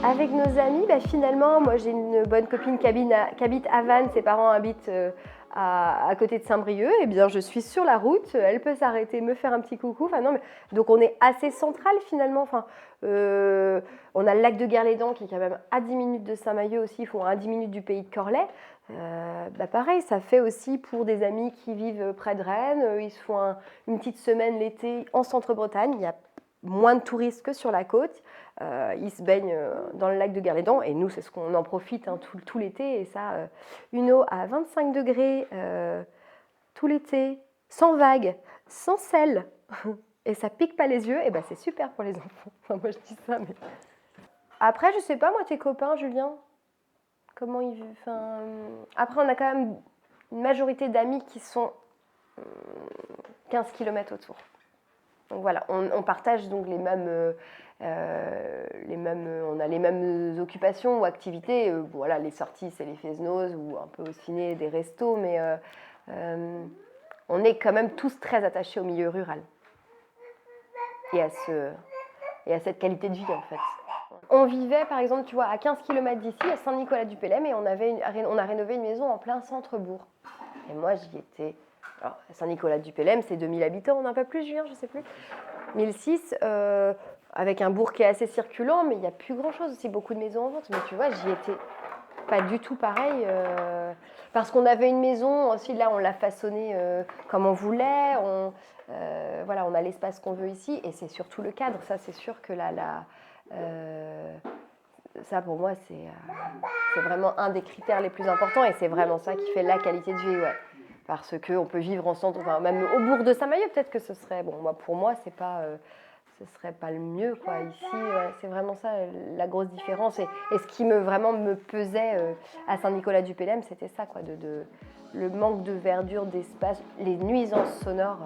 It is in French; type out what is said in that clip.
Avec nos amis, finalement, moi j'ai une bonne copine qui habite à Vannes, ses parents habitent à côté de Saint-Brieuc, et bien je suis sur la route, elle peut s'arrêter, me faire un petit coucou. Enfin, non, mais, donc on est assez central finalement. Enfin, on a le lac de Guerlédan qui est quand même à 10 minutes de Saint-Mahieu aussi, ils font à 10 minutes du pays de Corlay. Pareil, ça fait aussi pour des amis qui vivent près de Rennes, ils se font une petite semaine l'été en centre-Bretagne, il y a moins de touristes que sur la côte. Ils se baignent dans le lac de Guerlédan et nous, c'est ce qu'on en profite tout l'été. Et ça, une eau à 25 degrés tout l'été, sans vagues, sans sel, et ça pique pas les yeux, et c'est super pour les enfants. Enfin, moi, je dis ça, mais... Après, je sais pas, moi, tes copains, Julien, comment ils vivent. Enfin... Après, on a quand même une majorité d'amis qui sont 15 km autour. Donc voilà, on partage donc les mêmes, on a les mêmes occupations ou activités. Voilà, les sorties, c'est les Fesnos ou un peu au ciné, des restos, mais on est quand même tous très attachés au milieu rural et à cette qualité de vie en fait. On vivait par exemple, tu vois, à 15 km d'ici, à Saint-Nicolas-du-Pélem, et on a rénové une maison en plein centre-bourg. Et moi, j'y étais. Alors, Saint-Nicolas-du-Pélem, c'est 2000 habitants, on n'a pas plus, Julien, je ne sais plus. 1006, avec un bourg qui est assez circulant, mais il n'y a plus grand-chose, aussi beaucoup de maisons en vente. Mais tu vois, j'y étais pas du tout pareil, parce qu'on avait une maison, aussi là, on l'a façonnée comme on voulait, voilà, on a l'espace qu'on veut ici, et c'est surtout le cadre. Ça, c'est sûr que ça, pour moi, c'est vraiment un des critères les plus importants, et c'est vraiment ça qui fait la qualité de vie, ouais. Parce qu'on peut vivre ensemble, enfin, même au bourg de Saint-Mahieu, peut-être que ce serait... Bon, moi, pour moi, ce serait pas le mieux, quoi. Ici, ouais, c'est vraiment ça, la grosse différence. Et ce qui vraiment me pesait à Saint-Nicolas-du-Pélem, c'était ça, quoi, le manque de verdure, d'espace, les nuisances sonores.